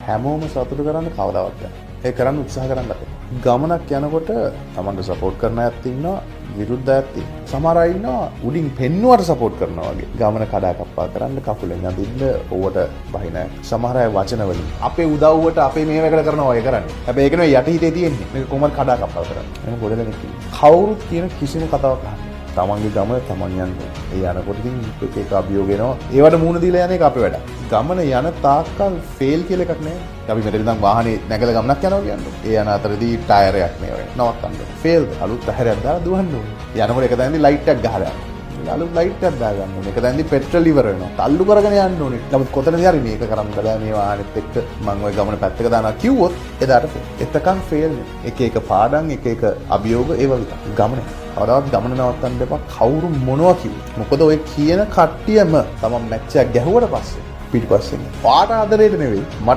හැමෝම සතුටු කරන්න කවදාවත් බෑ. ඒ කරන්න උත්සාහ කරන්න අපේ. ගමනක් යනකොට තමන්ට සපෝට් කරන අයත් ඉන්නවා, විරුද්ධ අයත් ඉන්නවා. සමහර අය ඉන්නවා උඩින් පෙන්නුවට සපෝට් කරනවා වගේ. ගමන කඩාකප්පා කරන්න කකුලෙන් අදින්න ඕවට බහින. සමහර අය වචන වලින් අපේ උදව්වට අපේ මේවකට කරනවා ඔය කරන්නේ. හැබැයි ඒක නෙවෙයි යටිහිතේ තියෙන්නේ. මේක කොහොමද කඩාකප්පා කරන්නේ. එහෙනම් ගොඩ දෙනෙක් ඉන්නවා. කවුරුත් කියන කිසිම කතාවක් අහන්නේ. තමන්ගේ ගමන තමන් යන්නේ. ඒ යනකොට ඉතින් එක එක අභියෝග එනවා. ඒවට මුහුණ දීලා යන එක අපේ වැඩ. ගමන යන තාක්කල් ෆේල් කියලා එකක් නැහැ. අපි මෙතන ඉඳන් වාහනේ නැගලා ගමනක් යනවා කියන්නේ. ඒ යන අතරදී ටයර් එකක් නේ ඔය නවත්තන්න. ෆේල් අලුත් ටයරයක් දාලා දුවන්න ඕනේ. යනකොට එක තැනදී ලයිට් එකක් ගහලා යනවා. අලුත් ලයිට් එකක් දාගන්න ඕනේ. එක තැනදී පෙට්‍රල් ඉවර වෙනවා. තල්ලු කරගෙන යන්න ඕනේ. නමුත් කොතනදී හරි මේක කරන්න බෑ මේ වාහනේත් එක්ක මම ওই ගමන පැත්තක දානවා කිව්වොත් එදාට ෆේල්. එතකන් ෆේල් නේ. එක එක පාඩම් එක එක අභියෝග ඒව විතර. ගමනේ කවදාවත් ගමන නවත්තන්න එපා කවුරු මොනවා කිව්වොත්. මොකද ඔය කියන කට්ටියම තමන් මැච් එකක් ගැහුවට පස්සේ පිටිපස්සෙන් පාට ආදරේට නෙවෙයි මට